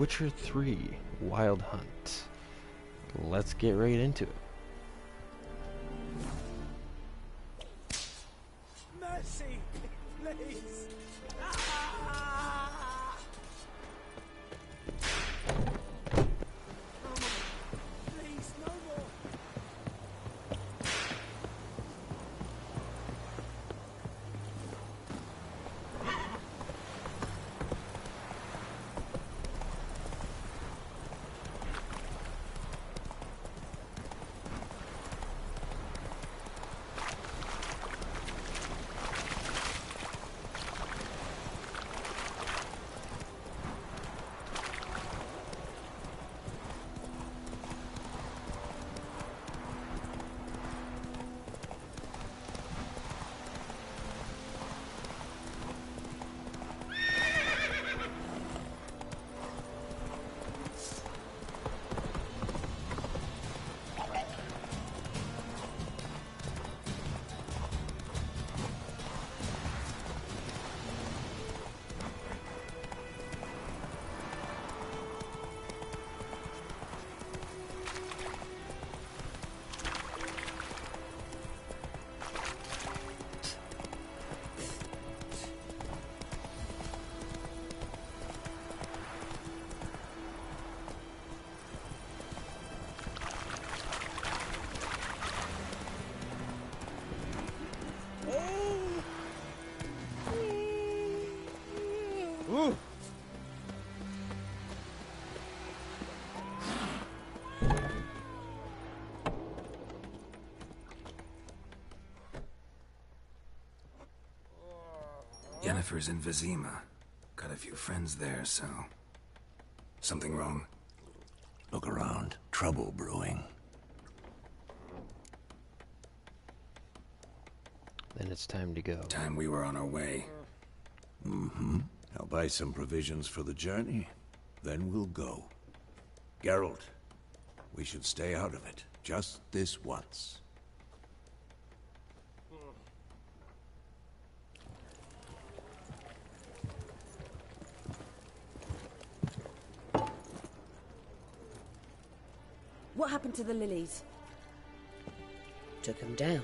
Witcher 3 Wild Hunt. Let's get right into it. Mercy, please. Please, no more. Ooh. Yennefer's in Vizima. Got a few friends there, so... Something wrong? Look around. Trouble brewing. Then it's time to go. Time we were on our way. Mm-hmm. I'll buy some provisions for the journey. Then we'll go. Geralt, we should stay out of it. Just this once. What happened to the lilies? Took him down.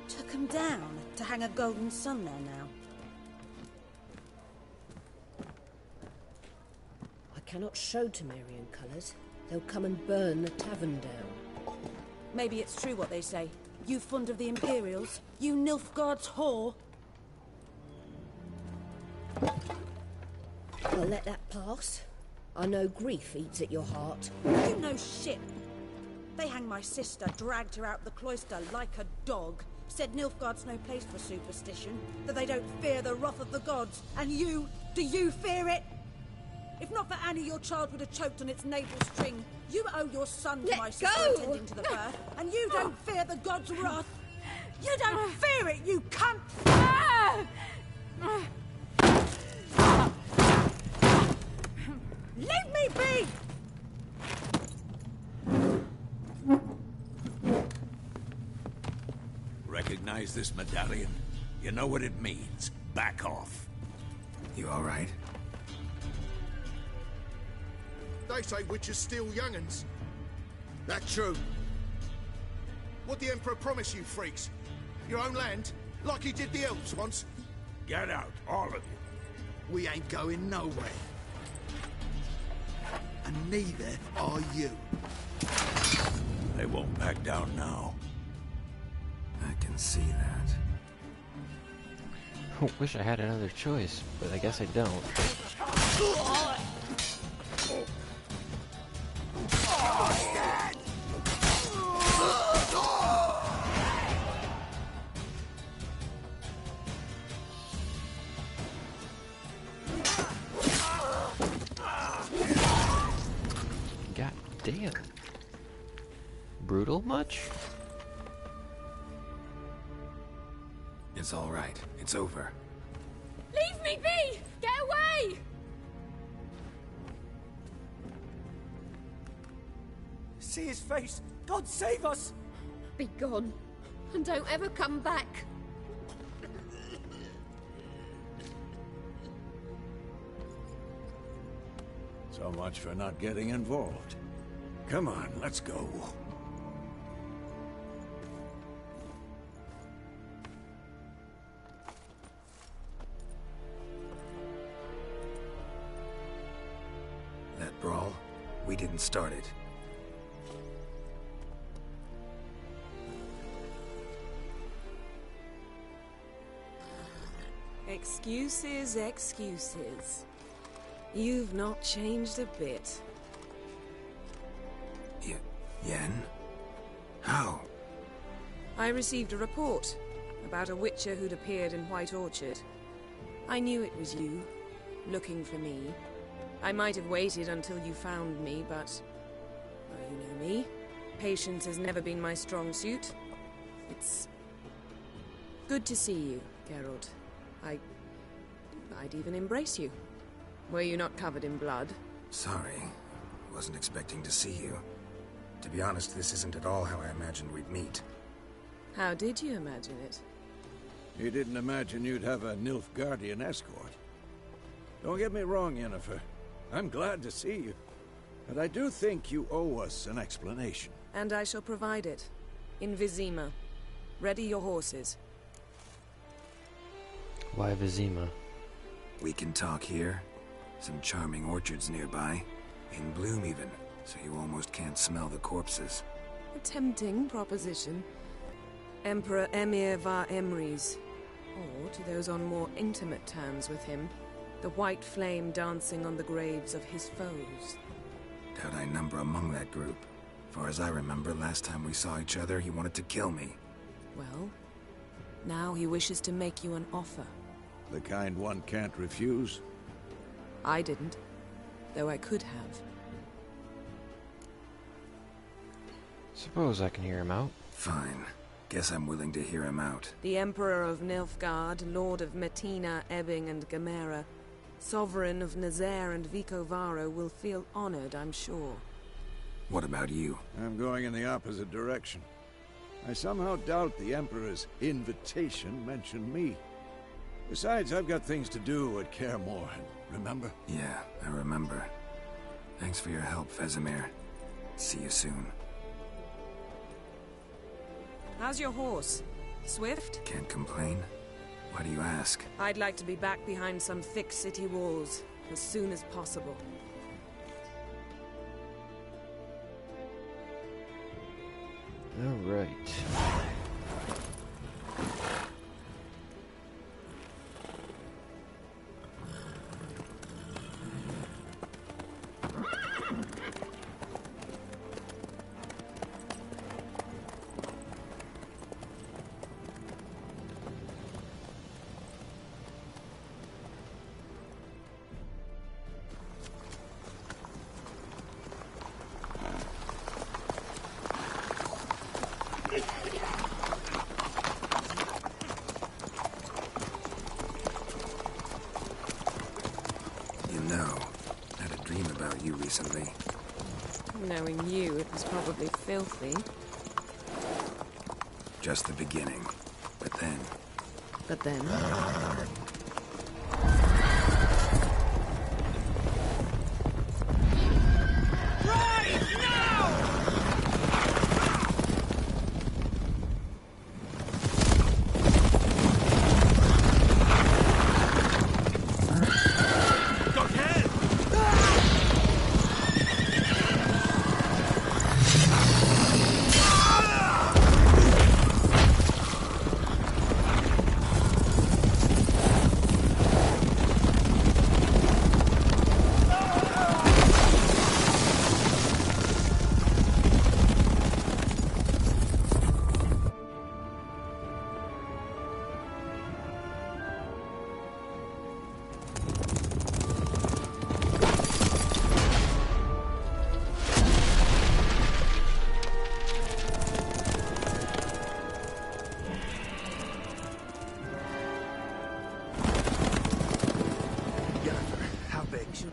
Took them down to hang a golden sun there now. I cannot show Temerian colours. They'll come and burn the tavern down. Maybe it's true what they say. You fond of the Imperials? You Nilfgaard's whore? I'll let that pass. I know grief eats at your heart. You know shit. They hanged my sister, dragged her out the cloister like a dog. Said Nilfgaard's no place for superstition, that they don't fear the wrath of the gods. And you, do you fear it? If not for Annie, your child would have choked on its navel string. You owe your son to my sister attending to the birth, and you don't fear the gods' wrath. You don't fear it, you cunt! Leave me be! Recognize this medallion? You know what it means. Back off. You alright? They say witches steal young'uns. That true? What the Emperor promise you, freaks? Your own land? Like he did the elves once? Get out, all of you. We ain't going nowhere. And neither are you. They won't back down now. I can see that. Wish I had another choice, but I guess I don't. God damn. Brutal much? It's alright. It's over. Leave me be! Get away! See his face! God save us! Be gone, and don't ever come back. So much for not getting involved. Come on, let's go. That brawl, we didn't start it. Excuses, excuses. You've not changed a bit. Yen? How? I received a report about a witcher who'd appeared in White Orchard. I knew it was you, looking for me. I might have waited until you found me, but... well, you know me. Patience has never been my strong suit. It's... good to see you, Geralt. I'd even embrace you. Were you not covered in blood? Sorry. Wasn't expecting to see you. To be honest, this isn't at all how I imagined we'd meet. How did you imagine it? You didn't imagine you'd have a Nilfgaardian escort. Don't get me wrong, Yennefer. I'm glad to see you. But I do think you owe us an explanation. And I shall provide it. In Vizima. Ready your horses. Why Vizima? We can talk here. Some charming orchards nearby. In bloom even, so you almost can't smell the corpses. A tempting proposition. Emperor Emir var Emrys. Or, to those on more intimate terms with him, the white flame dancing on the graves of his foes. Doubt I number among that group. Far as I remember, last time we saw each other, he wanted to kill me. Well, now he wishes to make you an offer. The kind one can't refuse? I didn't, though I could have. Suppose I can hear him out. Fine. Guess I'm willing to hear him out. The Emperor of Nilfgaard, Lord of Metina, Ebbing and Gamera, Sovereign of Nazaire and Vicovaro will feel honored, I'm sure. What about you? I'm going in the opposite direction. I somehow doubt the Emperor's invitation mentioned me. Besides, I've got things to do at Kaer Morhen, remember? Yeah, I remember. Thanks for your help, Vesemir. See you soon. How's your horse? Swift? Can't complain. Why do you ask? I'd like to be back behind some thick city walls, as soon as possible. All right. Recently. Knowing you, it was probably filthy. Just the beginning. But then... But then?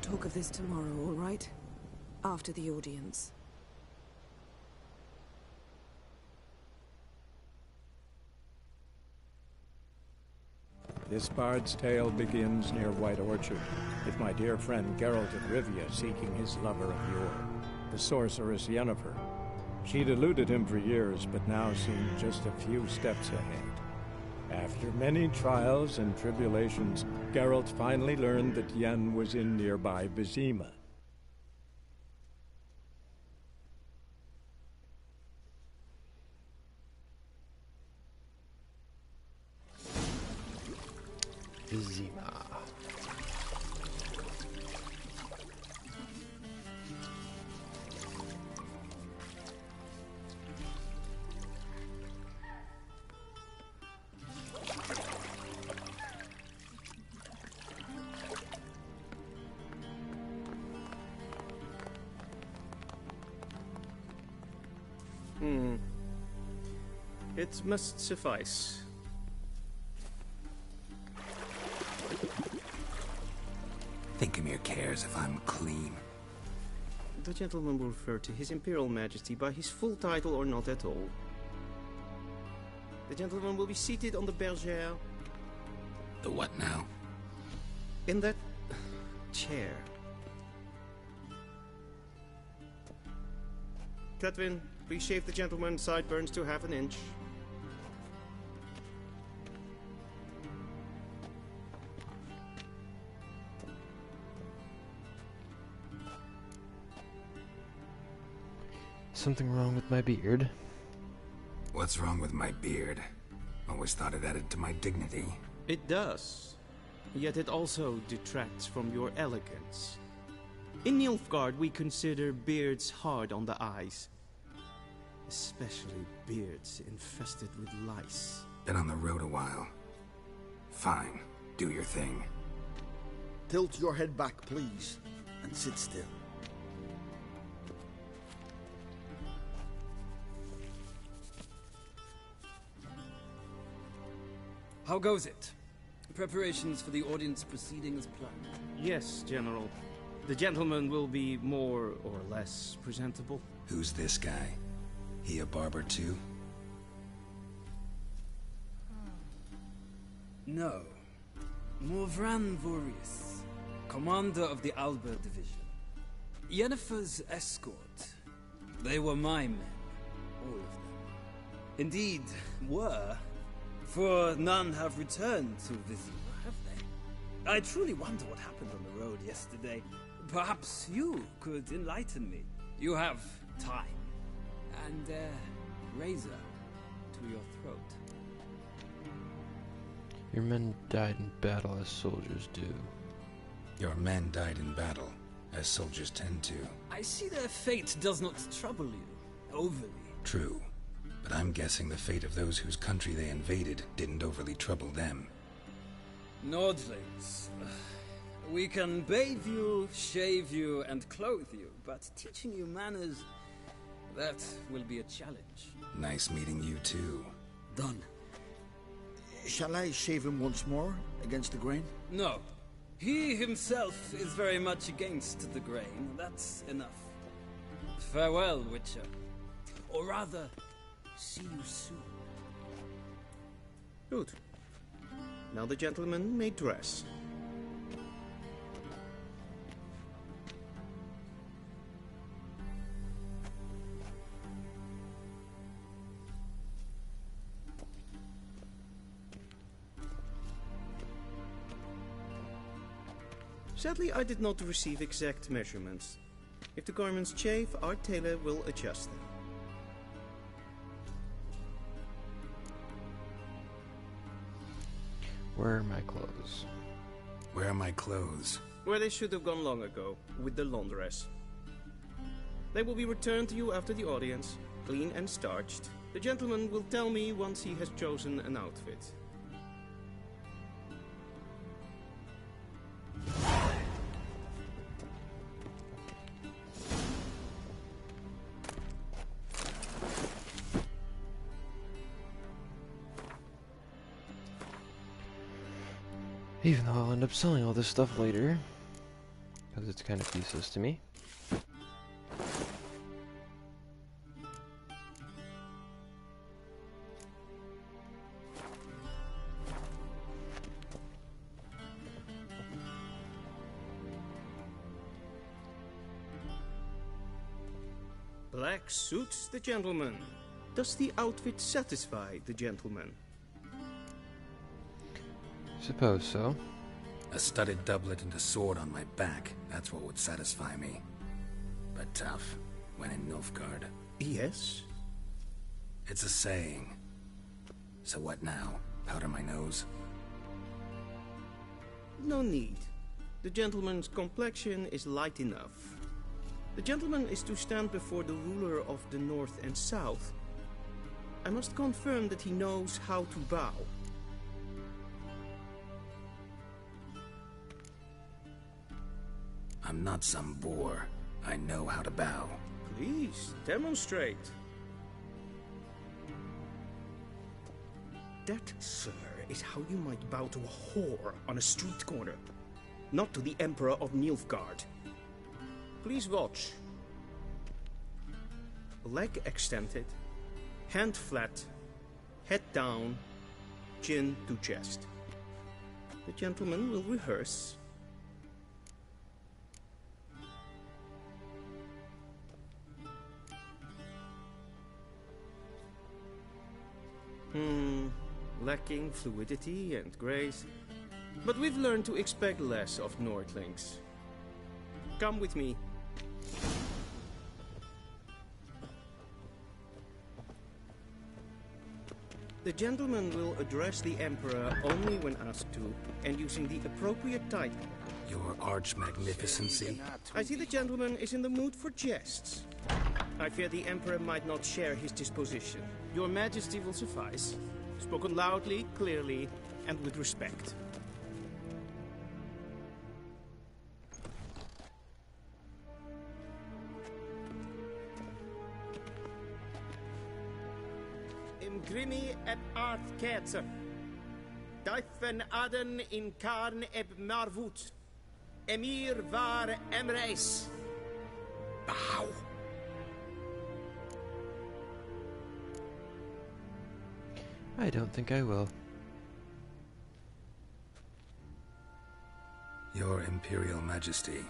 Talk of this tomorrow, all right? After the audience. This bard's tale begins near White Orchard, with my dear friend Geralt of Rivia seeking his lover of yore, the sorceress Yennefer. She'd eluded him for years, but now seemed just a few steps ahead. After many trials and tribulations, Geralt finally learned that Yen was in nearby Vizima. Vizima. It must suffice. Thinkamere cares if I'm clean. The gentleman will refer to His Imperial Majesty by his full title or not at all. The gentleman will be seated on the bergère. The what now? In that chair. Cletwin, please shave the gentleman's sideburns to half an inch. Something wrong with my beard? What's wrong with my beard? Always thought it added to my dignity. It does. Yet it also detracts from your elegance. In Nilfgaard, we consider beards hard on the eyes. Especially beards infested with lice. Been on the road a while. Fine. Do your thing. Tilt your head back, please, and sit still. How goes it? Preparations for the audience proceeding as planned? Yes, General. The gentleman will be more or less presentable. Who's this guy? He a barber too? No. Morvran Vorius, commander of the Alba Division. Yennefer's escort. They were my men, all of them. Indeed, were. For none have returned to Vizima, have they? I truly wonder what happened on the road yesterday. Perhaps you could enlighten me. You have time. And razor to your throat. Your men died in battle as soldiers do. Your men died in battle, as soldiers tend to. I see their fate does not trouble you overly. True. But I'm guessing the fate of those whose country they invaded didn't overly trouble them. Nordlings. We can bathe you, shave you, and clothe you, but teaching you manners, that will be a challenge. Nice meeting you too. Done. Shall I shave him once more, against the grain? No. He himself is very much against the grain. That's enough. Farewell, Witcher. Or rather, see you soon. Good. Now the gentleman may dress. Sadly, I did not receive exact measurements. If the garments chafe, our tailor will adjust them. Where are my clothes? Where are my clothes? Where they should have gone long ago, with the laundress. They will be returned to you after the audience, clean and starched. The gentleman will tell me once he has chosen an outfit. Even though I'll end up selling all this stuff later, because it's kind of useless to me. Black suits the gentleman. Does the outfit satisfy the gentleman? Suppose so. A studded doublet and a sword on my back, that's what would satisfy me. But tough, when in Nilfgaard. Yes? It's a saying. So what now? Powder my nose? No need. The gentleman's complexion is light enough. The gentleman is to stand before the ruler of the North and South. I must confirm that he knows how to bow. I'm not some boor. I know how to bow. Please, demonstrate. That, sir, is how you might bow to a whore on a street corner. Not to the Emperor of Nilfgaard. Please watch. Leg extended, hand flat, head down, chin to chest. The gentleman will rehearse. Lacking fluidity and grace. But we've learned to expect less of Nordlings. Come with me. The gentleman will address the Emperor only when asked to, and using the appropriate title. Your arch-magnificency? I see the gentleman is in the mood for jests. I fear the Emperor might not share his disposition. Your Majesty will suffice. Spoken loudly, clearly, and with respect. Imgrimi eb art ketzer. Daifen aden in karn eb marvut. Emir var emreis. Bow. I don't think I will. Your Imperial Majesty.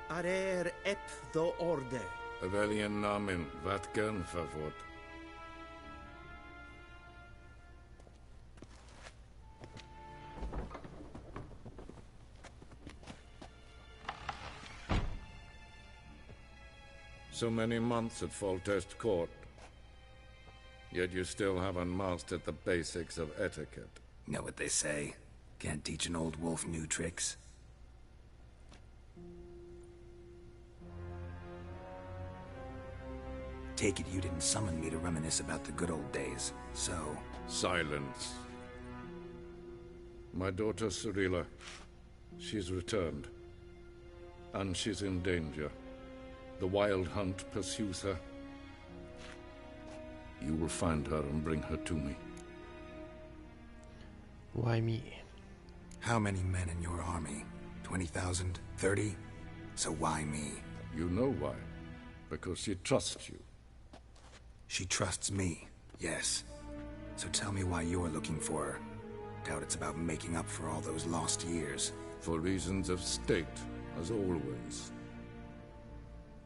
Arer ep the orde. Avelian namen, vatgern favort. So many months at Foltest Court. Yet you still haven't mastered the basics of etiquette. Know what they say? Can't teach an old wolf new tricks. Take it you didn't summon me to reminisce about the good old days, so... Silence. My daughter Cirilla, she's returned. And she's in danger. The Wild Hunt pursues her. You will find her and bring her to me. Why me? How many men in your army? 20,000? 30? So why me? You know why. Because she trusts you. She trusts me, yes. So tell me why you're looking for her. Doubt it's about making up for all those lost years. For reasons of state, as always.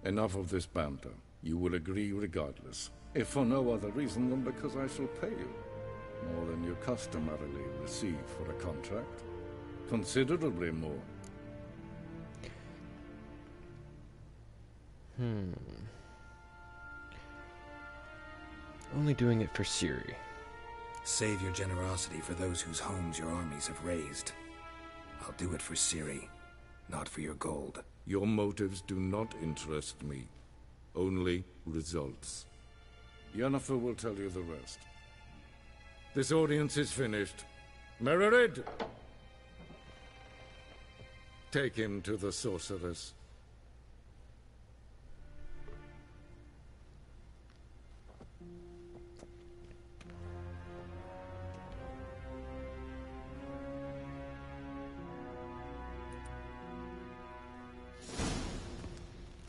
Enough of this banter. You will agree regardless. If for no other reason than because I shall pay you. More than you customarily receive for a contract. Considerably more. Only doing it for Ciri. Save your generosity for those whose homes your armies have razed. I'll do it for Ciri, not for your gold. Your motives do not interest me. Only results. Yennefer will tell you the rest. This audience is finished. Mererid! Take him to the sorceress.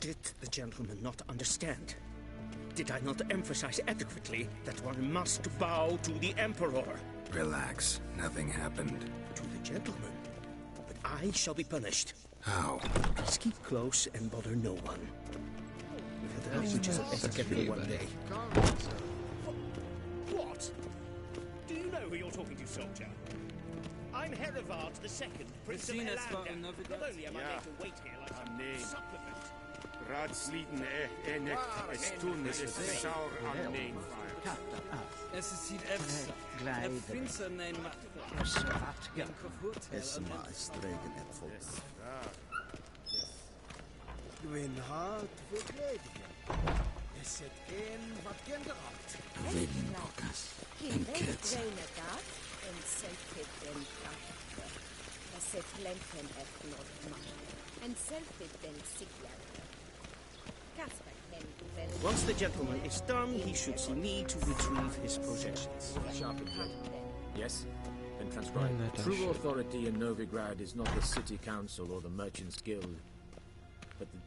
Did the gentleman not understand? Did I not emphasize adequately that one must bow to the Emperor? Relax. Nothing happened. To the gentleman. But I shall be punished. How? Please keep close and bother no one. We've had which is a etiquette for one day. What? Do you know who you're talking to, soldier? I'm Herivard II, Prince of Elandar. Not only am I made to wait here like some supplement. Raadsleden enigt estun is saur aan neen fire. Es ist hier Efsa. Der Prinzer nein Machtva. Esma is stregen en volk. Gwyn hart verkledigen. Is het een wat kinderhart? Win Bokas. En kids. En selfit den krafte. Dat zit lenten echt nog maar. En selfit den sigler. Once the gentleman is done, he should see me to retrieve his possessions. Sharpened. Yes? Then transcribe. True authority in Novigrad is not the city council or the merchants guild, but the...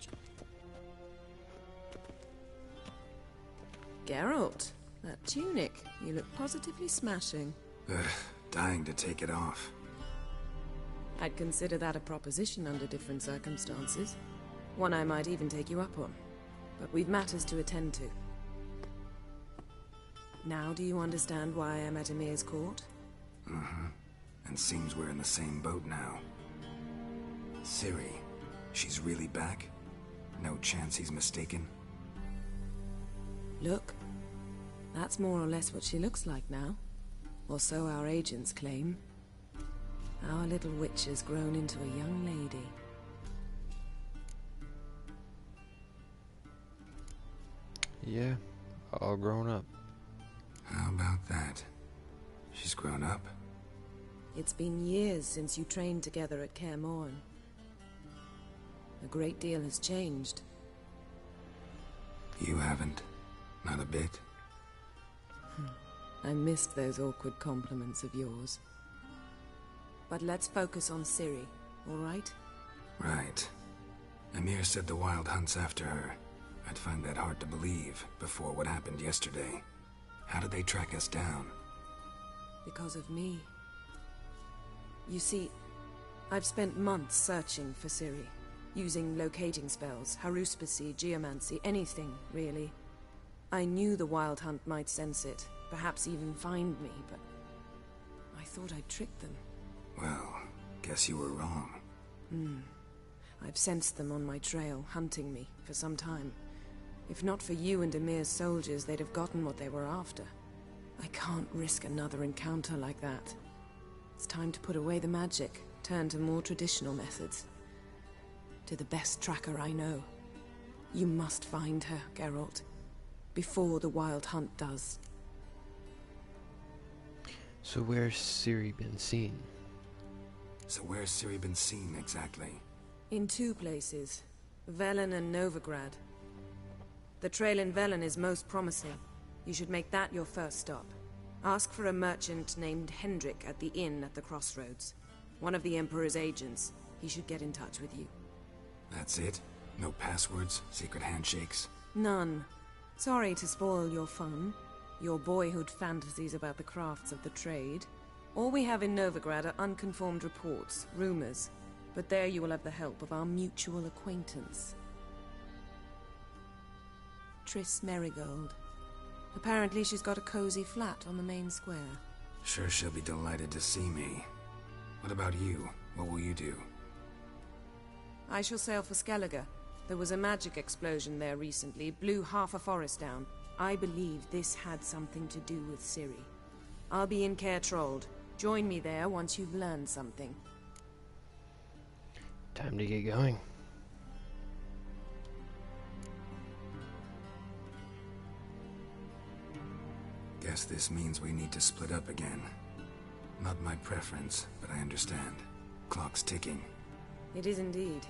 Geralt, that tunic. You look positively smashing. Dying to take it off. I'd consider that a proposition under different circumstances. One I might even take you up on. But we've matters to attend to. Now do you understand why I'm at Emir's court? Mm-hmm. And seems we're in the same boat now. Ciri, she's really back? No chance he's mistaken? Look. That's more or less what she looks like now. Or so our agents claim. Our little witch has grown into a young lady. Yeah, all grown up. How about that? She's grown up? It's been years since you trained together at Kaer Morhen. A great deal has changed. You haven't? Not a bit? I missed those awkward compliments of yours. But let's focus on Ciri, all right? Right. Emir said the Wild Hunt's after her. I'd find that hard to believe before what happened yesterday. How did they track us down? Because of me. You see, I've spent months searching for Ciri, using locating spells, haruspicy, geomancy, anything, really. I knew the Wild Hunt might sense it, perhaps even find me, but I thought I'd tricked them. Well, guess you were wrong. I've sensed them on my trail, hunting me, for some time. If not for you and Emir's soldiers, they'd have gotten what they were after. I can't risk another encounter like that. It's time to put away the magic, turn to more traditional methods. To the best tracker I know. You must find her, Geralt. Before the Wild Hunt does. So where's Ciri been seen? So where's Ciri been seen, exactly? In two places. Velen and Novigrad. The trail in Velen is most promising. You should make that your first stop. Ask for a merchant named Hendrik at the inn at the crossroads. One of the Emperor's agents. He should get in touch with you. That's it? No passwords? Secret handshakes? None. Sorry to spoil your fun. Your boyhood fantasies about the crafts of the trade. All we have in Novigrad are unconfirmed reports, rumors. But there you will have the help of our mutual acquaintance. Triss Merigold. Apparently she's got a cozy flat on the main square. Sure she'll be delighted to see me. What about you? What will you do? I shall sail for Skellige. There was a magic explosion there recently, blew half a forest down. I believe this had something to do with Ciri. I'll be in Caer Trolde. Join me there once you've learned something. Time to get going. Guess this means we need to split up again. Not my preference, but I understand. Clock's ticking. It is indeed.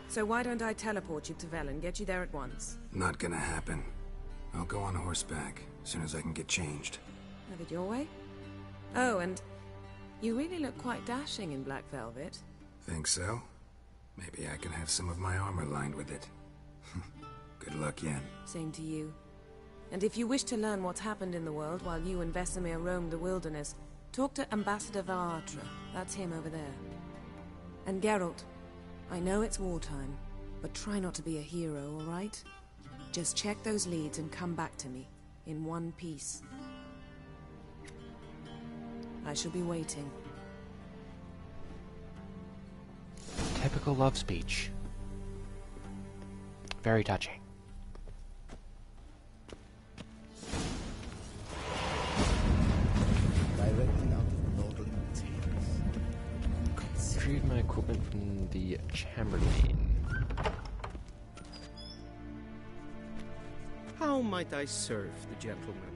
So why don't I teleport you to Velen, get you there at once? Not gonna happen. I'll go on horseback, as soon as I can get changed. Have it your way? Oh, and you really look quite dashing in black velvet. Think so? Maybe I can have some of my armor lined with it. Good luck, Yen. Same to you. And if you wish to learn what's happened in the world while you and Vesemir roamed the wilderness, talk to Ambassador Varatra. That's him over there. And Geralt, I know it's wartime, but try not to be a hero, all right? Just check those leads and come back to me, in one piece. I shall be waiting. Typical love speech. Very touching. Directly out of Nordland Tales. Retrieve my equipment from the Chamberlain. How might I serve the gentleman?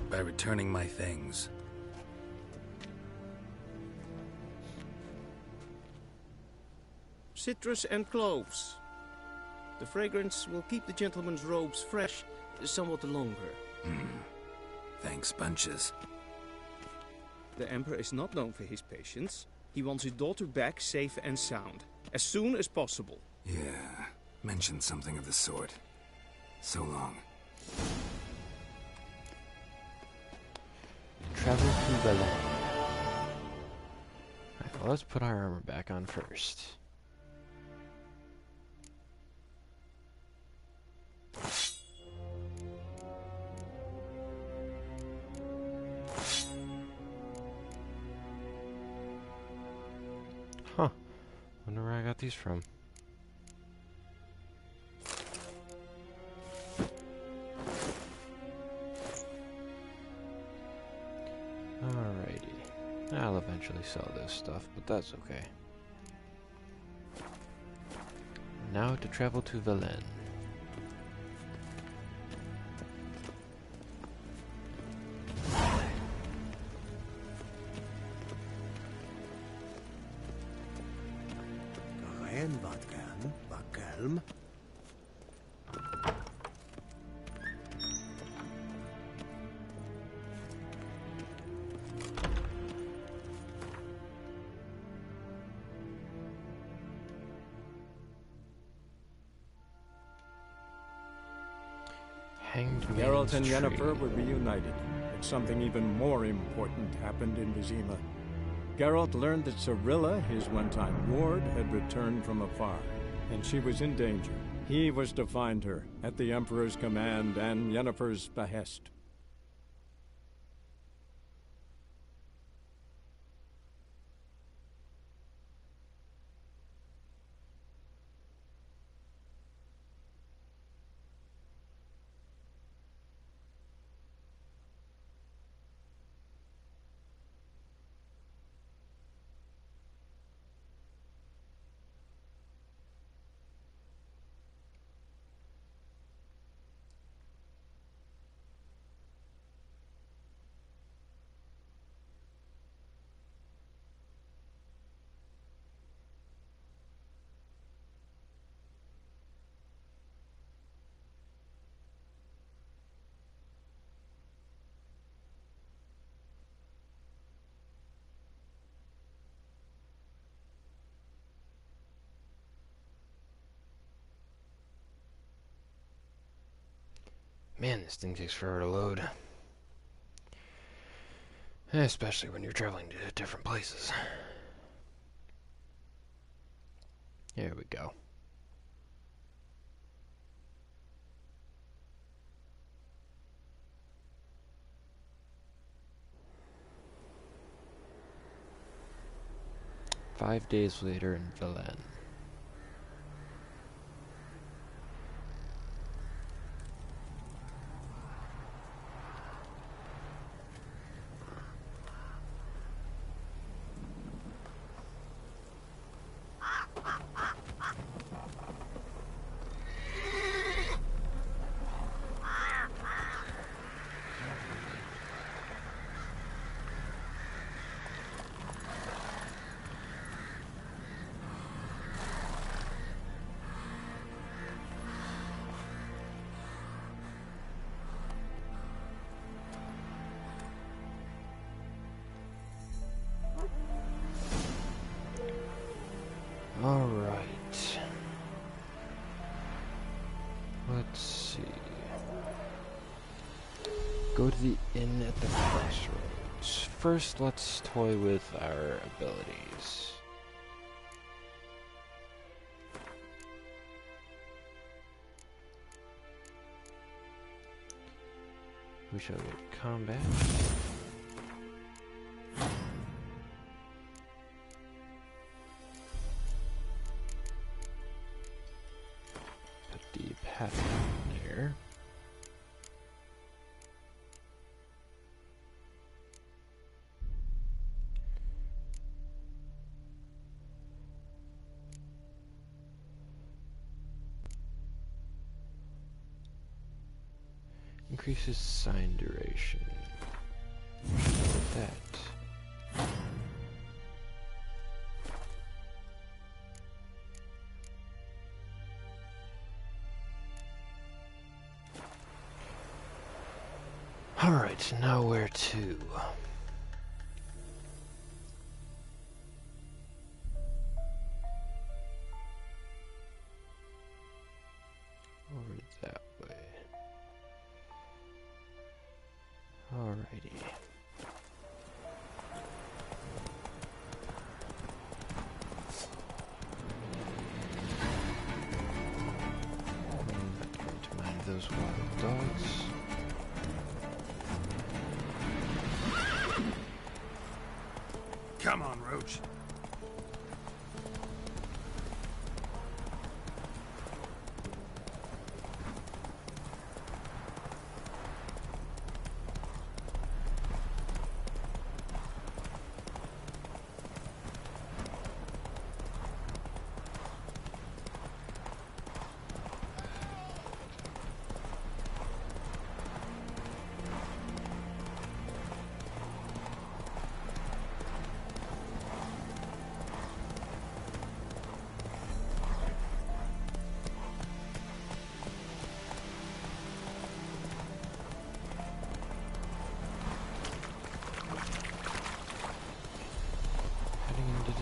By returning my things. Citrus and cloves. The fragrance will keep the gentleman's robes fresh somewhat longer. Thanks, bunches. The Emperor is not known for his patience. He wants his daughter back safe and sound, as soon as possible. Yeah, mentioned something of the sort. So long. Travel to Belen. Alright, well, let's put our armor back on first. Huh. Wonder where I got these from. Alrighty. I'll eventually sell this stuff, but that's okay. Now to travel to Velen. Rein, war calm. Geralt and Yennefer were reunited, but something even more important happened in Vizima. Geralt learned that Cirilla, his one-time ward, had returned from afar, and she was in danger. He was to find her, at the Emperor's command and Yennefer's behest. Man, this thing takes forever to load. Especially when you're traveling to different places. Here we go. Five days later in Velen. Alright. Let's see. Go to the inn at the crossroads. First, let's toy with our abilities. We shall get combat. Put the path there. Increases sign duration. That. Alright, now where to? Over that way. Alrighty. I'm not going to mind those wild dogs. Come on, Roach.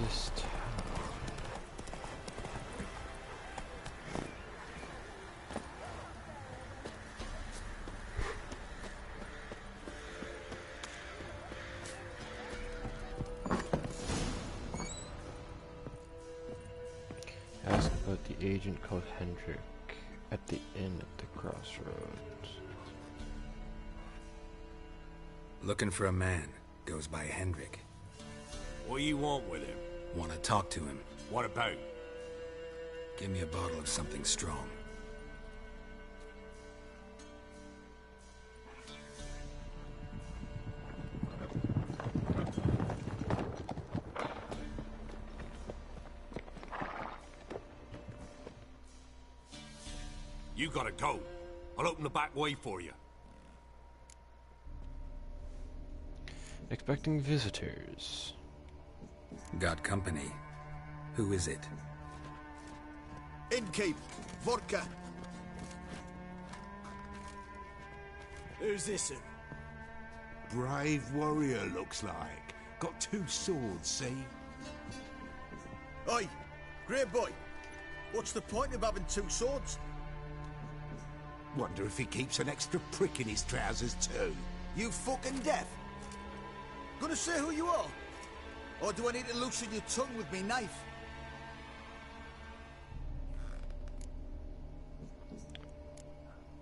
This town. Ask about the agent called Hendrik at the inn at the crossroads. Looking for a man. Goes by Hendrik. What do you want with him? Want to talk to him. What about? Give me a bottle of something strong. You gotta go. I'll open the back way for you. Expecting visitors. Got company. Who is it? Innkeep, vodka. Who's this? Brave warrior, looks like. Got 2 swords, see? Oi, grey boy. What's the point of having 2 swords? Wonder if he keeps an extra prick in his trousers too. You fucking deaf? Gonna say who you are? Or do I need to loosen your tongue with me knife?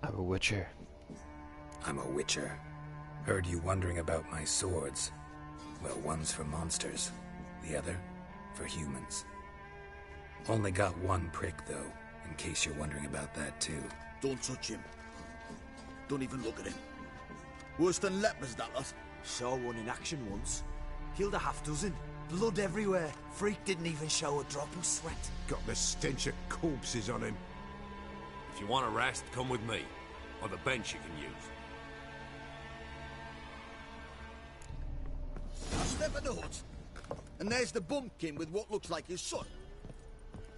I'm a witcher. I'm a witcher. Heard you wondering about my swords. Well, one's for monsters, the other for humans. Only got 1 prick, though, in case you're wondering about that, too. Don't touch him. Don't even look at him. Worse than lepers, that lot. Saw one in action once. Killed a half-dozen. Blood everywhere. Freak didn't even show a drop of sweat. Got the stench of corpses on him. If you want a rest, come with me. Or the bench you can use. Now step in the hut. And there's the bumpkin with what looks like his son.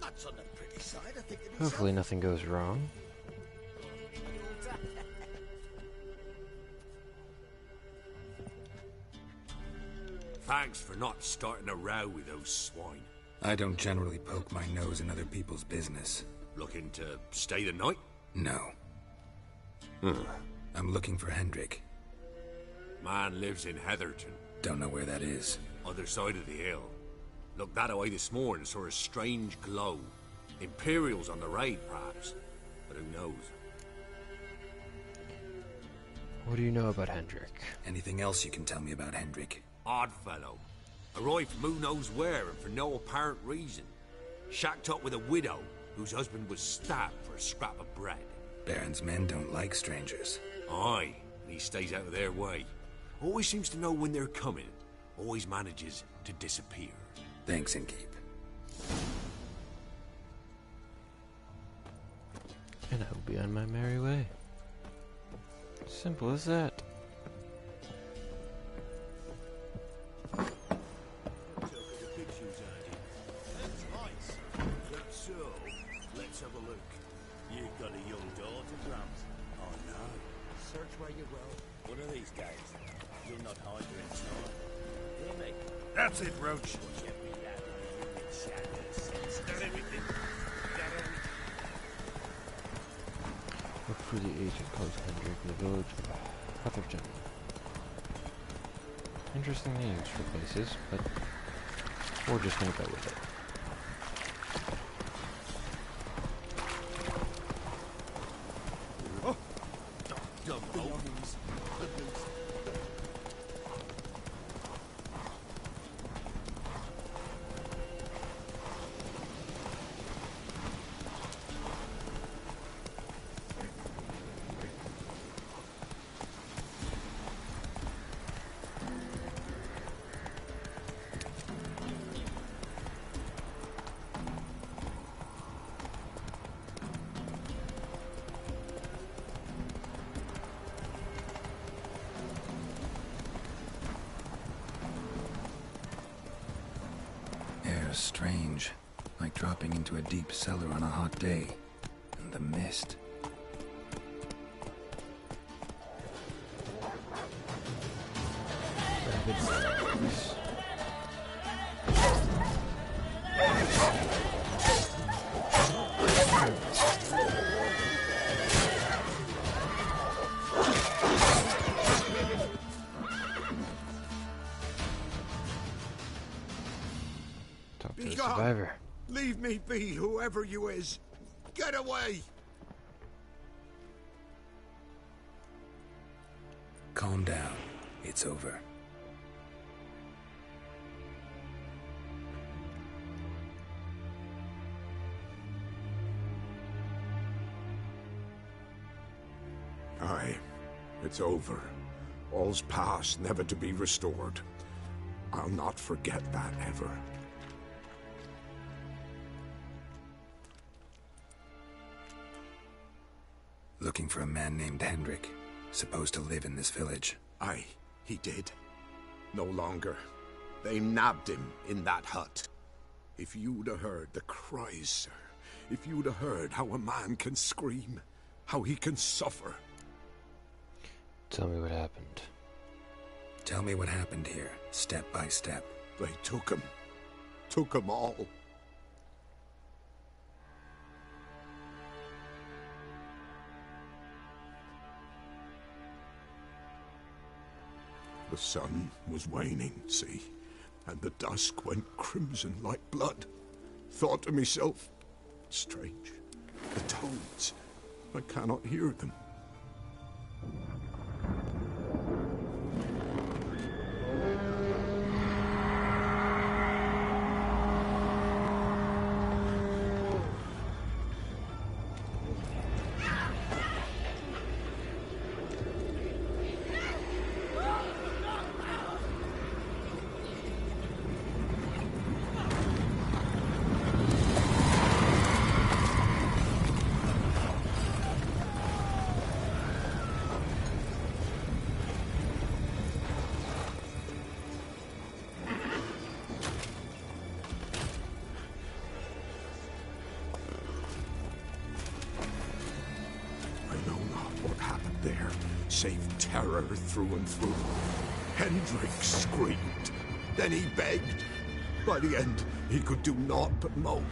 That's on the pretty side, I think. Hopefully nothing goes wrong. Thanks for not starting a row with those swine. I don't generally poke my nose in other people's business. Looking to stay the night? No. I'm looking for Hendrik. Man lives in Heatherton. Don't know where that is. Other side of the hill. Looked that away this morning, saw a strange glow. Imperials on the raid, perhaps. But who knows? What do you know about Hendrik? Anything else you can tell me about Hendrik? Odd fellow. Arrived from who knows where and for no apparent reason. Shacked up with a widow whose husband was stabbed for a scrap of bread. Baron's men don't like strangers. Aye, and he stays out of their way. Always seems to know when they're coming. Always manages to disappear. Thanks, Innkeep. And I will be on my merry way. Simple as that. So, let's have a look. You've got a young daughter, perhaps? Oh no. Search where you will. One of these days, you'll not hide her in time. Hear me? That's it, Roach. Look for the agent called Hendrik in the village of Huthergen. Interesting names for places, but we're just gonna go with it. Strange, like dropping into a deep cellar on a hot day. And the mist. Survivor. Leave me be, whoever you is. Get away! Calm down. It's over. Aye, it's over. All's past, never to be restored. I'll not forget that ever. Looking for a man named Hendrik, supposed to live in this village. Aye, he did. No longer. They nabbed him in that hut. If you'd have heard the cries, sir. If you'd have heard how a man can scream, how he can suffer. Tell me what happened. Tell me what happened here, step by step. They took him. Took him all. The sun was waning, see, and the dusk went crimson like blood. Thought to myself, strange, the toads, I cannot hear them. Save terror through and through. Hendrik screamed. Then he begged. By the end, he could do naught but moan.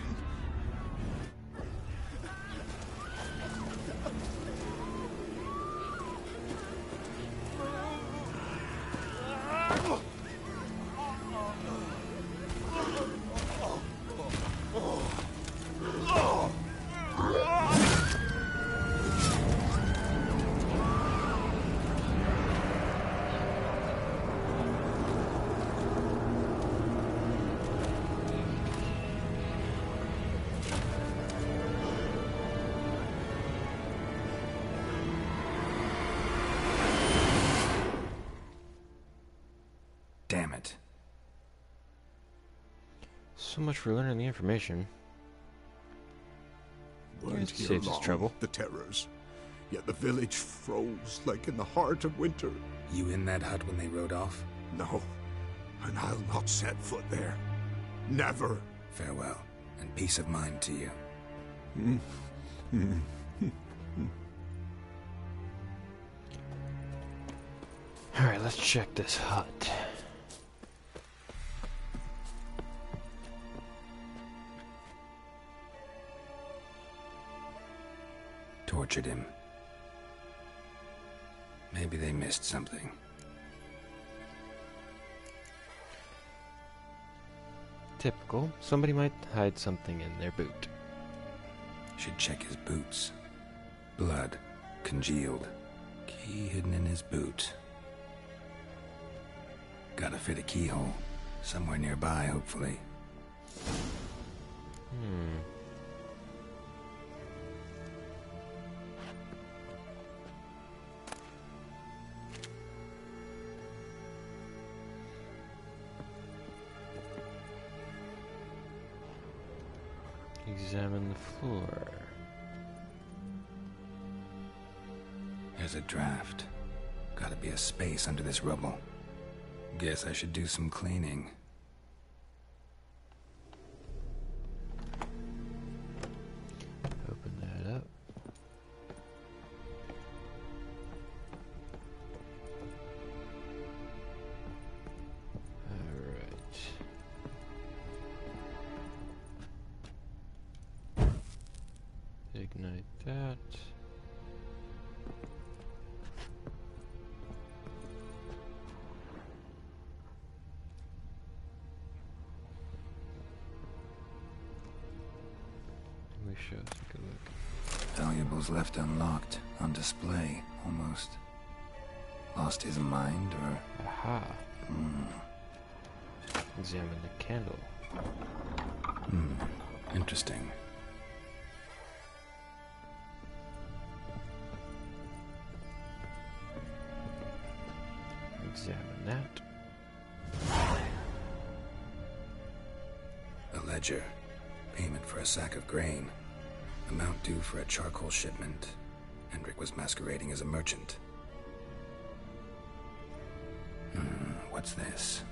So much for learning the information. Weren't It here saves us long, trouble. the terrors. Yet the village froze like in the heart of winter. You in that hut when they rode off? No, and I'll not set foot there. Never. Farewell, and peace of mind to you. Alright, let's check this hut. Tortured him. Maybe they missed something. Typical. Somebody might hide something in their boot. Should check his boots. Blood. Congealed. Key hidden in his boot. Gotta fit a keyhole. Somewhere nearby, hopefully. Examine the floor. There's a draft. Gotta be a space under this rubble. Guess I should do some cleaning. Open that up. Ignite that. We should take a look. Valuables left unlocked, on display, almost. Lost his mind, or... Aha. Examine the candle. Interesting. Examine that. A ledger. Payment for a sack of grain. Amount due for a charcoal shipment. Hendrik was masquerading as a merchant. What's this?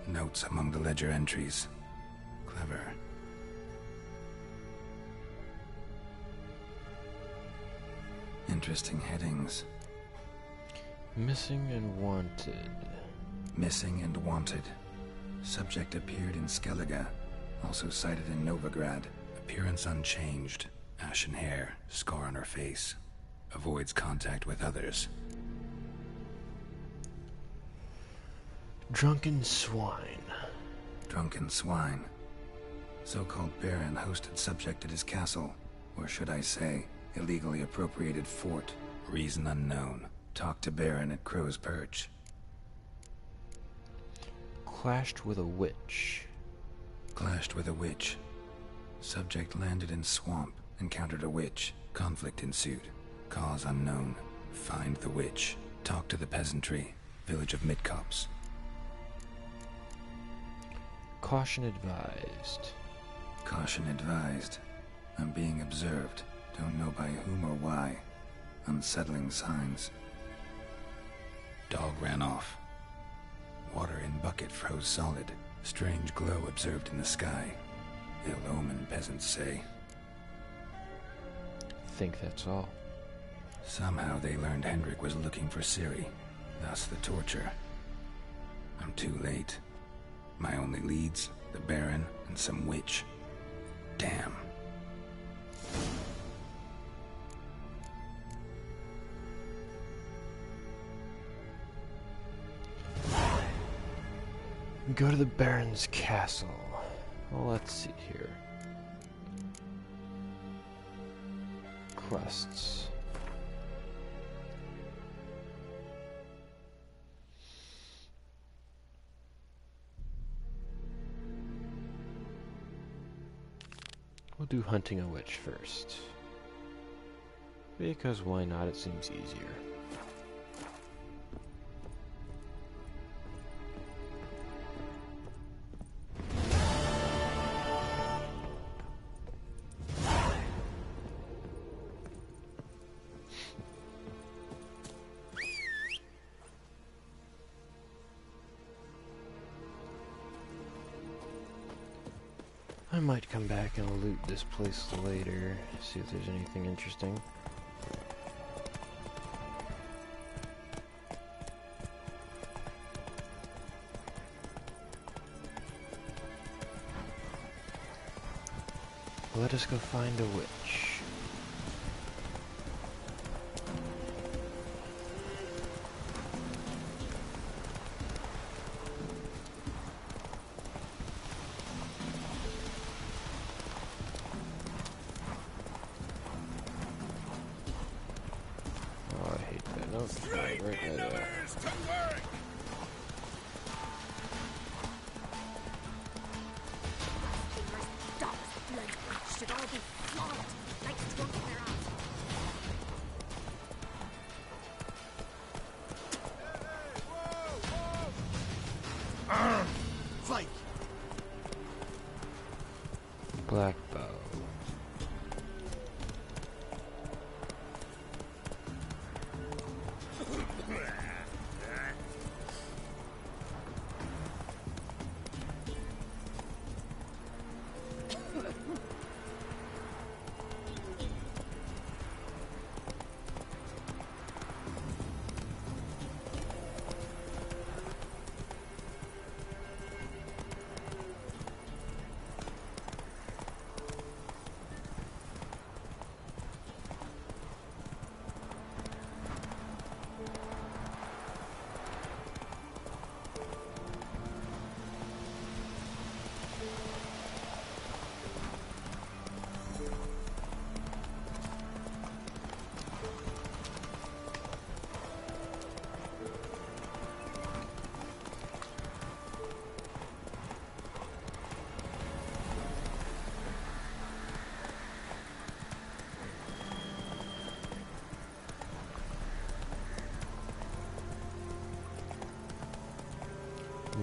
Notes among the ledger entries. Clever. Interesting headings. Missing and wanted. Missing and wanted. Subject appeared in Skellige. Also cited in Novigrad. Appearance unchanged. Ashen hair. Scar on her face. Avoids contact with others. Drunken swine. Drunken swine. So-called Baron hosted subject at his castle. Or should I say, illegally appropriated fort. Reason unknown. Talked to Baron at Crow's Perch. Clashed with a witch. Clashed with a witch. Subject landed in swamp. Encountered a witch. Conflict ensued. Cause unknown. Find the witch. Talk to the peasantry. Village of Midcopse. Caution advised. Caution advised. I'm being observed. Don't know by whom or why. Unsettling signs. Dog ran off. Water in bucket froze solid. Strange glow observed in the sky. Ill omen, peasants say. Think that's all. Somehow they learned Hendrik was looking for Ciri. Thus the torture. I'm too late. My only leads, the Baron and some witch. Damn. Go to the Baron's castle. Well, let's see here. Quests. We'll do hunting a witch first. Because why not? It seems easier. I might come back and loot this place later, see if there's anything interesting. Let us go find a witch. Oh, I hate that. No, it's right there. Should all be flogged like a drunk in their ass. Flake! Black bow.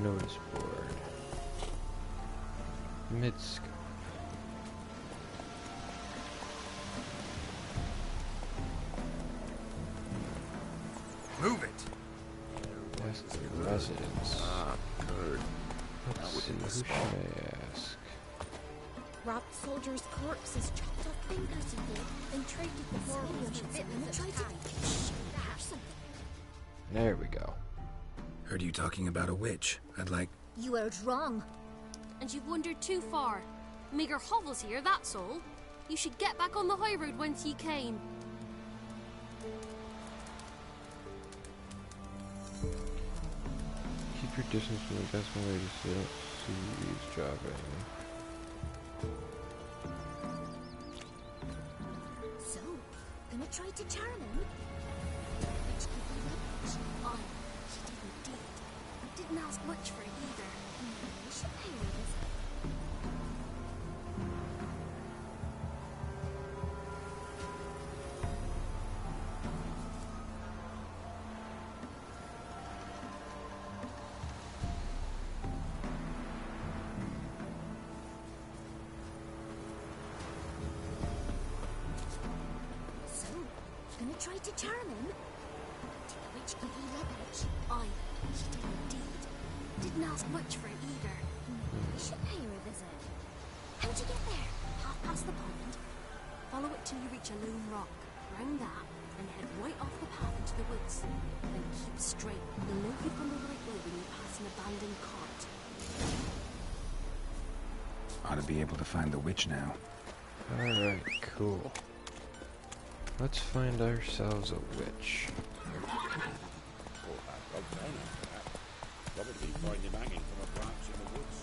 Notice board. Midscope. Move it! That's the residence. Good. Let's see, who should I ask? Robbed soldiers' corpses, chopped off fingers and then traded the warriors for fitness and tried to There we go. Heard you talking about a witch. I'd like... You heard wrong. And you've wandered too far. Meager hovels here, that's all. You should get back on the high road whence ye came. Keep your distance from the best way to see eavesdropping. So, gonna try to charm him? Which could be rubbish. Oh, she did indeed. Didn't ask much for it either. We should pay her a visit. So, gonna try to charm him? Did the witch give you rubbish? Aye, she did indeed. Didn't ask much for it either. We should pay her a visit. How'd you get there? Half past the pond. Follow it till you reach a lone rock. Round that, and head right off the path into the woods. Then keep straight. You'll know you've gone the right way when you pass an abandoned cart. Ought to be able to find the witch now. Alright, cool. Let's find ourselves a witch. Probably find him hanging from a branch in the woods.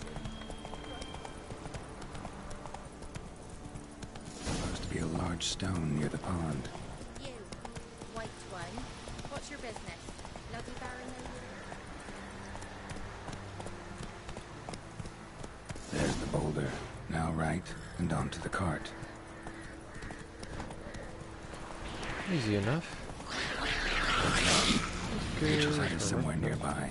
Supposed to be a large stone near the pond. You, white one. What's your business? Bloody Baron There's the boulder. Now right, and onto the cart. Easy enough. Rachel's hiding somewhere nearby.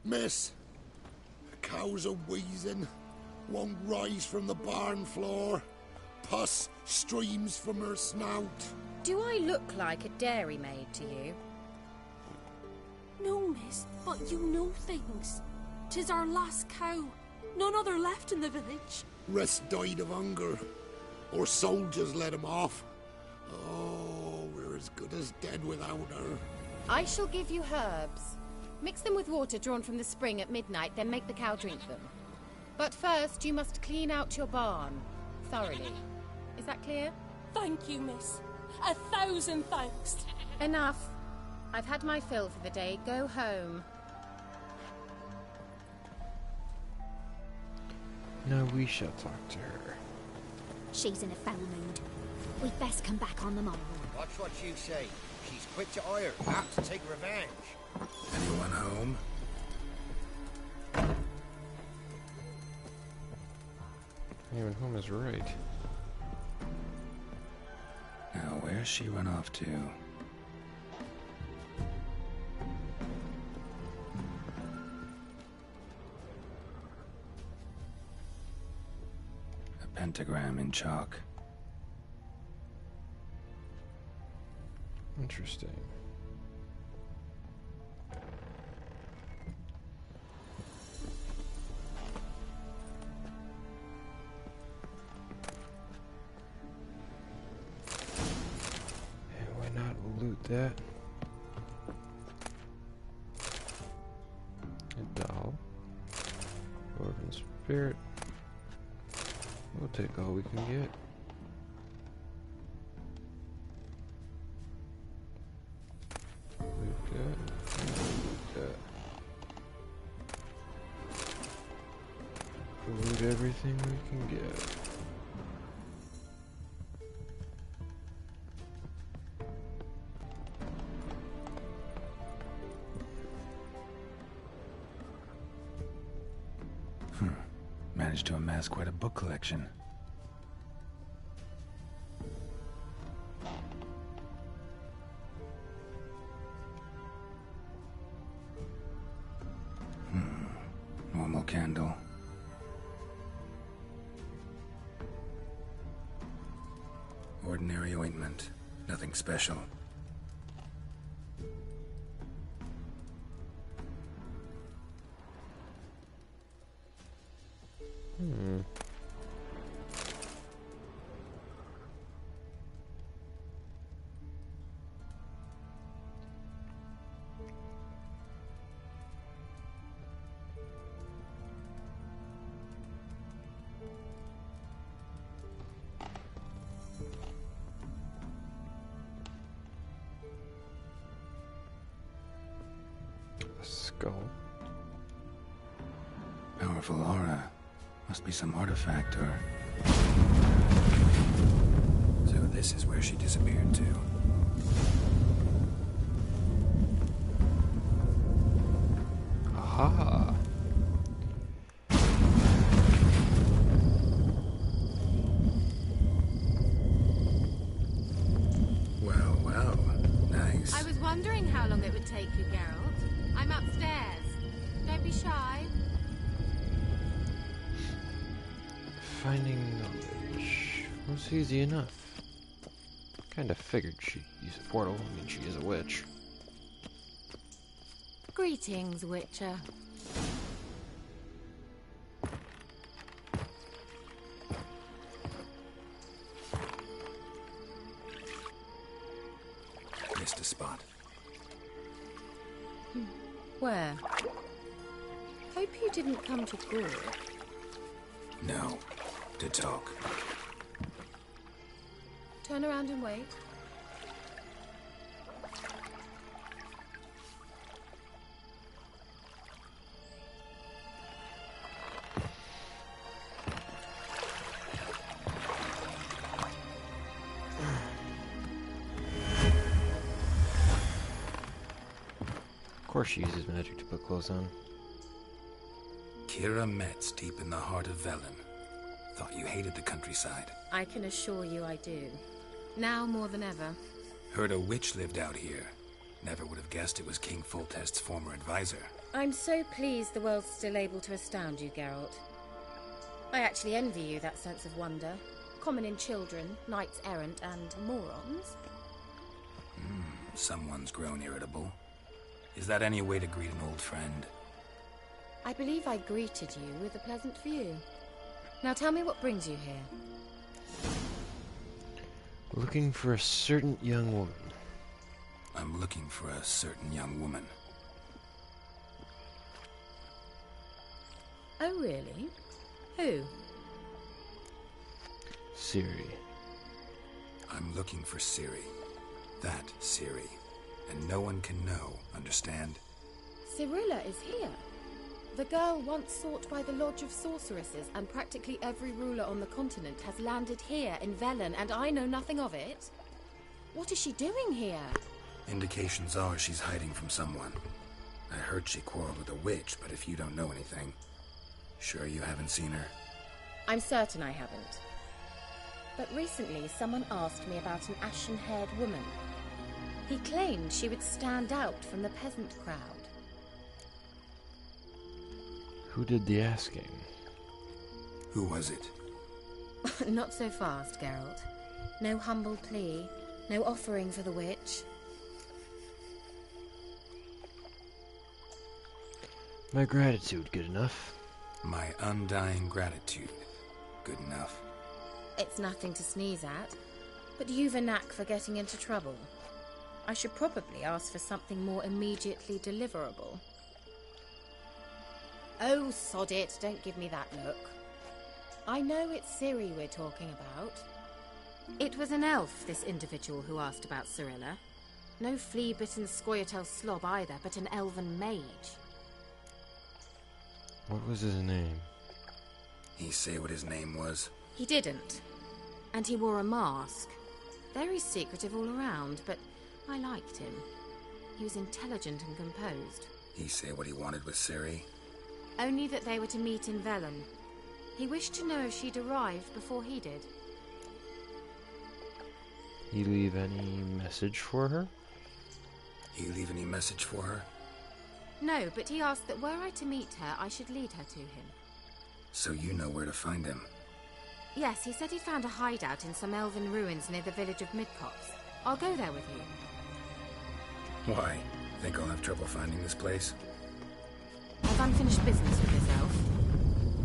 Miss, the cows are wheezing, won't rise from the barn floor, pus streams from her snout. Do I look like a dairymaid to you? No, miss, but you know things. 'Tis our last cow. None other left in the village. Rest died of hunger. Or soldiers let him off. Oh, we're as good as dead without her. I shall give you herbs. Mix them with water drawn from the spring at midnight, then make the cow drink them. But first, you must clean out your barn. Thoroughly. Is that clear? Thank you, miss. 1,000 thanks. Enough. I've had my fill for the day. Go home. Now we shall talk to her. She's in a foul mood. We'd best come back on the morrow. Watch what you say. She's quick to ire, apt to take revenge. Anyone home? Anyone home is right. Now, where's she run off to? A pentagram in chalk. Interesting. Loot that. A doll. Dwarven spirit. We'll take all we can get. Loot that. Loot everything we can get. Managed to amass quite a book collection. Normal candle. Ordinary ointment. Nothing special. Skull. Powerful aura. Must be some artifact or... So this is where she disappeared to. Aha! Well, well. Nice. I was wondering how long it would take you, Geralt. I'm upstairs. Don't be shy. Finding knowledge was easy enough. Kinda figured she'd use a portal. I mean, she is a witch. Greetings, Witcher. Missed a spot. Where? Hope you didn't come to Gore. No. To talk. Turn around and wait. Of course she uses magic to put clothes on. Kira Metz, deep in the heart of Velen. Thought you hated the countryside. I can assure you I do. Now more than ever. Heard a witch lived out here. Never would have guessed it was King Foltest's former advisor. I'm so pleased the world's still able to astound you, Geralt. I actually envy you that sense of wonder. Common in children, knights errant, and morons. Someone's grown irritable. Is that any way to greet an old friend? I believe I greeted you with a pleasant view. Now tell me what brings you here. Looking for a certain young woman. I'm looking for a certain young woman. Oh, really? Who? Ciri. I'm looking for Ciri. That Ciri. And no one can know, understand? Cirilla is here. The girl once sought by the Lodge of Sorceresses, and practically every ruler on the continent has landed here in Velen, and I know nothing of it. What is she doing here? Indications are she's hiding from someone. I heard she quarreled with a witch, but if you don't know anything, sure you haven't seen her? I'm certain I haven't. But recently someone asked me about an ashen-haired woman. He claimed she would stand out from the peasant crowd. Who did the asking? Who was it? Not so fast, Geralt. No humble plea, no offering for the witch. My gratitude, good enough. My undying gratitude, good enough. It's nothing to sneeze at, but you've a knack for getting into trouble. I should probably ask for something more immediately deliverable. Oh, sod it, don't give me that look. I know it's Ciri we're talking about. It was an elf, this individual who asked about Cirilla. No flea-bitten Scoia'tael slob either, but an elven mage. What was his name? He say what his name was? He didn't. And he wore a mask. Very secretive all around, but I liked him. He was intelligent and composed. He say what he wanted with Ciri? Only that they were to meet in Velen. He wished to know if she'd arrived before he did. He leave any message for her? He leave any message for her? No, but he asked that were I to meet her, I should lead her to him. So you know where to find him? Yes, he said he'd found a hideout in some elven ruins near the village of Midcopse. I'll go there with you. Why? Think I'll have trouble finding this place? I've unfinished business with this elf.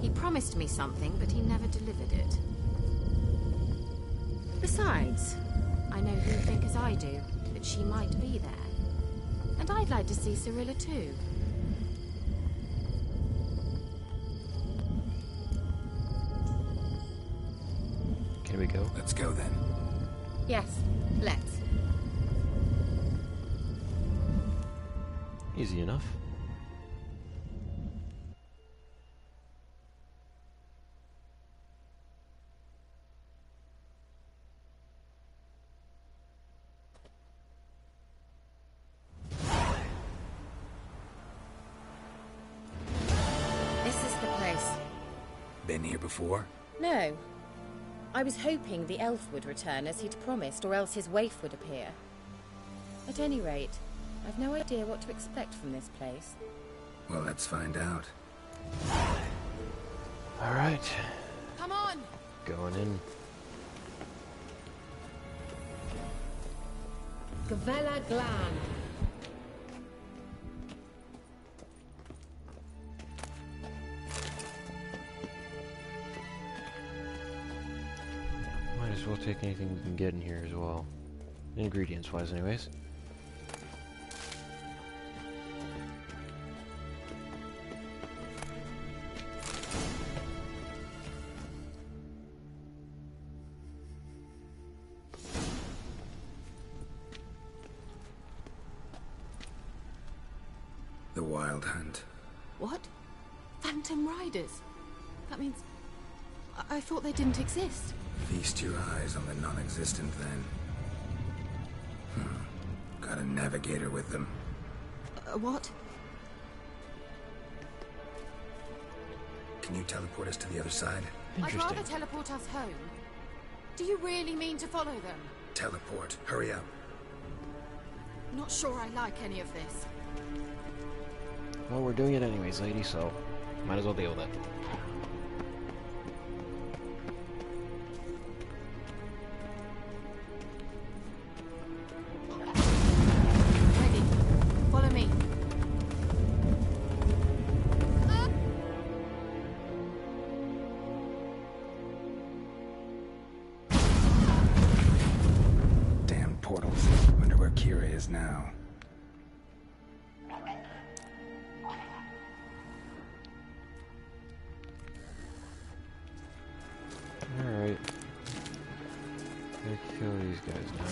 He promised me something, but he never delivered it. Besides, I know you think as I do, that she might be there. And I'd like to see Cirilla too. Can we go? Let's go then. Yes, let's. Easy enough. This is the place. Been here before? No. I was hoping the elf would return as he'd promised, or else his waif would appear. At any rate, I've no idea what to expect from this place. Well, let's find out. Alright. Come on! Going in. Gavella Glan. Might as well take anything we can get in here as well. Ingredients-wise, anyways. The Wild Hunt. What? Phantom Riders? That means... I thought they didn't exist. Feast your eyes on the non-existent then. Got a navigator with them. What? Can you teleport us to the other side? I'd rather teleport us home. Do you really mean to follow them? Teleport. Hurry up. Not sure I like any of this. Well, we're doing it anyways, lady, so might as well deal with it. matters now. Alright. Gotta kill these guys now.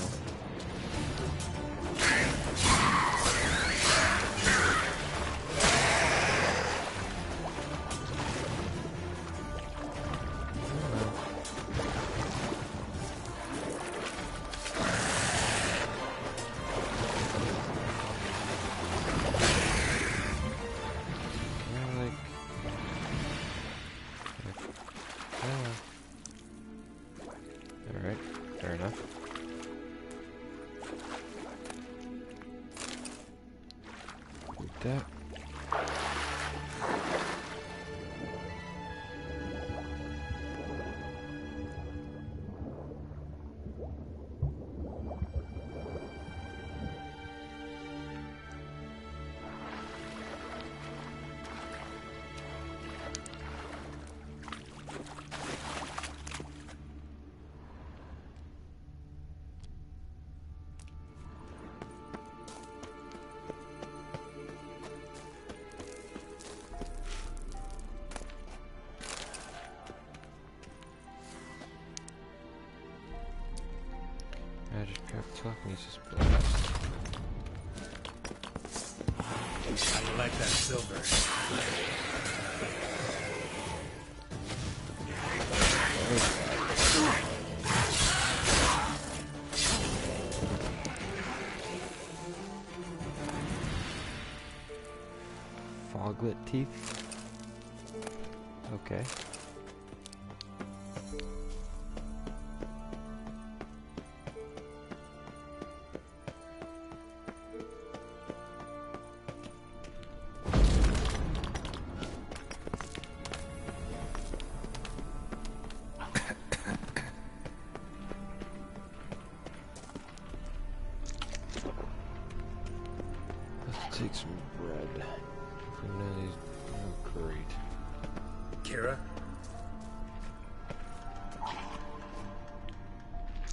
Alright, fair enough. With that. Magic trap telekinesis blast. How you like that silver? Foglet teeth. Okay. Let's take some bread. None of these. Oh, great. Kira?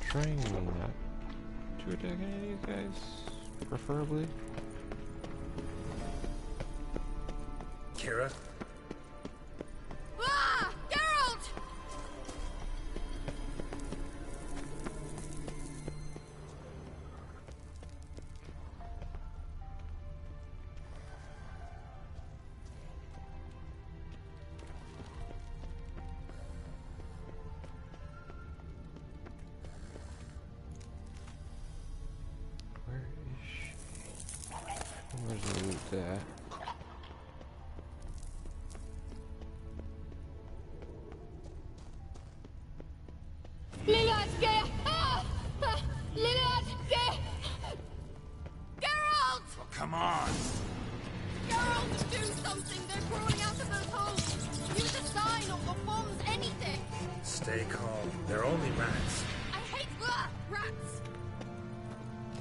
Trying not to attack any of these guys, preferably. Kira? Ah! Geralt! Where is she? Where's the loot at? Lilad, Ge! Ah! Lilad, Ge! Geralt! Oh, come on! Geralt, do something! They're crawling out of those holes! Use a sign or the bombs, anything! Stay calm. They're only rats. I hate rats!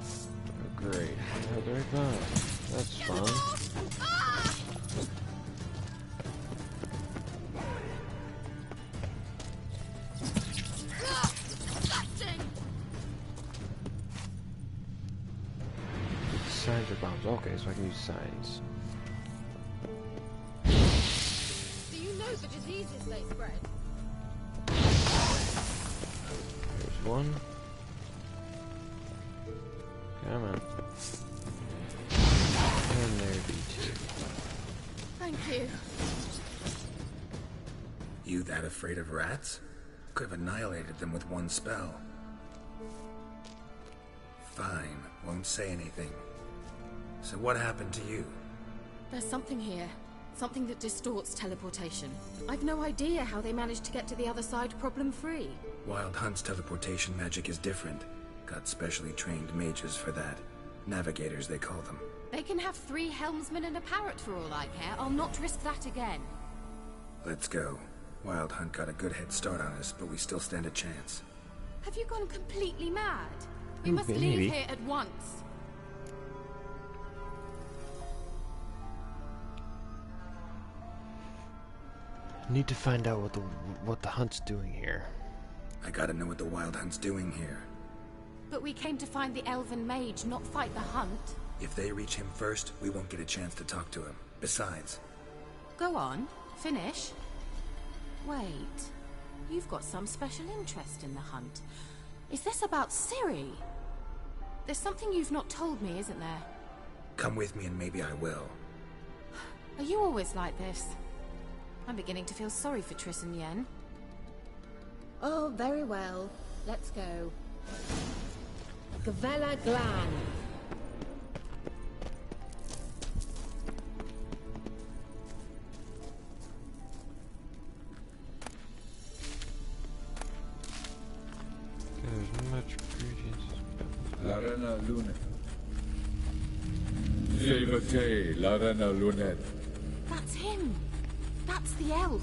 Oh, great. Oh, they're gone. That's fun. Ah! Signs or bombs. Okay, so I can use signs. Do you know the diseases they spread? There's one. Come on. And there be two. Thank you. You that afraid of rats? Could have annihilated them with one spell. Fine, won't say anything. So what happened to you? There's something here. Something that distorts teleportation. I've no idea how they managed to get to the other side problem-free. Wild Hunt's teleportation magic is different. Got specially trained mages for that. Navigators, they call them. They can have 3 helmsmen and a parrot for all I care. I'll not risk that again. Let's go. Wild Hunt got a good head start on us, but we still stand a chance. Have you gone completely mad? We Ooh, must maybe. leave here at once. Need to find out what the Hunt's doing here. I gotta know what the Wild Hunt's doing here. But we came to find the elven mage, not fight the hunt. If they reach him first, we won't get a chance to talk to him. Besides... Go on. Finish. Wait. You've got some special interest in the hunt. Is this about Ciri? There's something you've not told me, isn't there? Come with me and maybe I will. Are you always like this? I'm beginning to feel sorry for Triss and Yen. Oh, very well. Let's go. Gavella Glan. There's much ingredients. Larena Lunet. Silvete, Larena Lunet. That's him. That's the elf.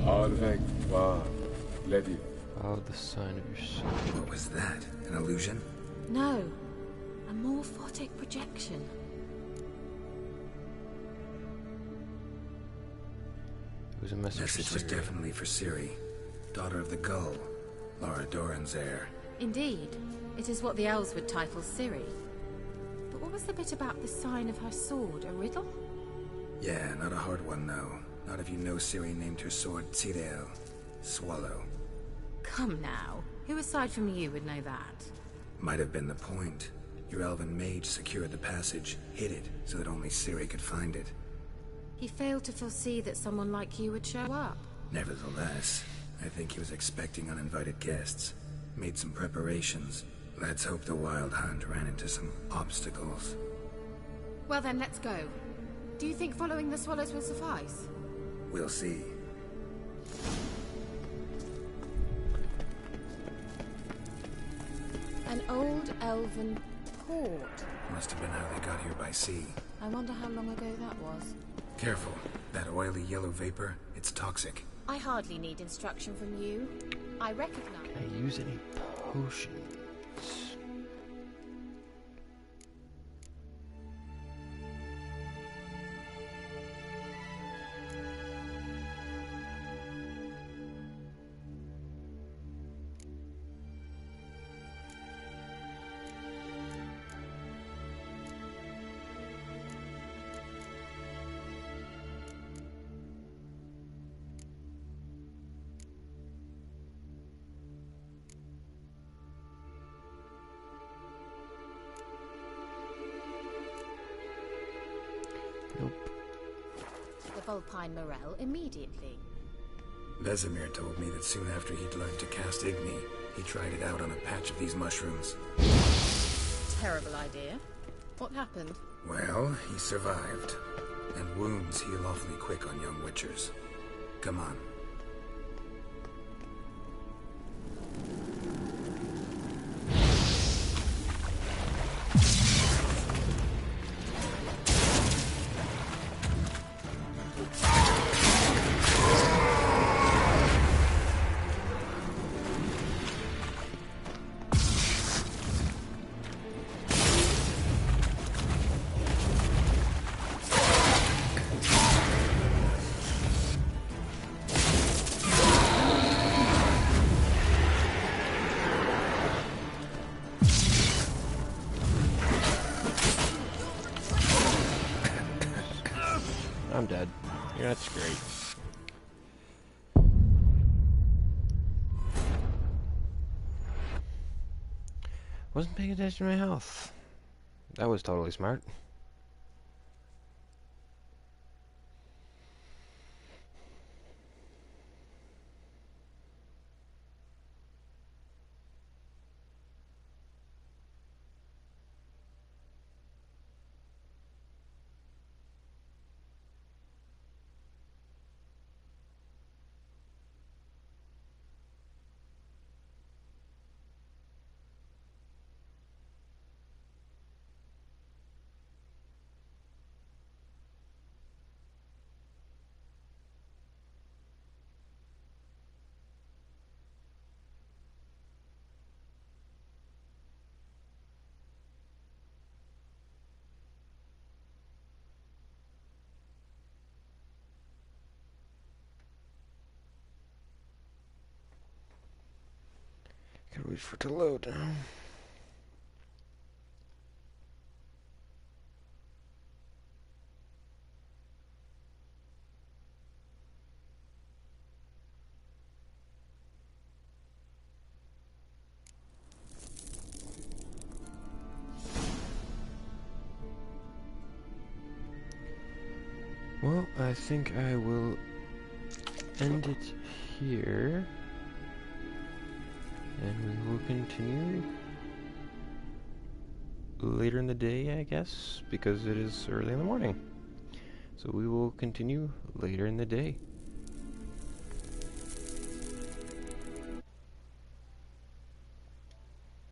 Arveg var, Lady. Follow the sign of your soul. What was that? An illusion? No. A morphotic projection. It was a message. Message was definitely for Ciri, daughter of the Gull, Lara Doran's heir. Indeed. It is what the elves would title Ciri. But what was the bit about the sign of her sword? A riddle? Yeah, not a hard one, though. Not if you know Ciri named her sword Tirel. Swallow. Come now. Who aside from you would know that? Might have been the point. Your elven mage secured the passage, hid it, so that only Ciri could find it. He failed to foresee that someone like you would show up. Nevertheless, I think he was expecting uninvited guests. Made some preparations. Let's hope the Wild Hunt ran into some obstacles. Well then, let's go. Do you think following the swallows will suffice? We'll see. An old elven port. Must have been how they got here by sea. I wonder how long ago that was. Careful. That oily yellow vapor, it's toxic. I hardly need instruction from you. I recognize... Can I use any potions? Nope. The Vulpine Morel immediately. Vesemir told me that soon after he'd learned to cast Igni, he tried it out on a patch of these mushrooms. Terrible idea. What happened? Well, he survived. And wounds heal awfully quick on young witchers. Come on. I'm dead. Yeah, that's great. Wasn't paying attention to my health. That was totally smart. Gotta wait for it to load now. Well, I think I will end it here, and we will continue later in the day, I guess, because it is early in the morning. So we will continue later in the day.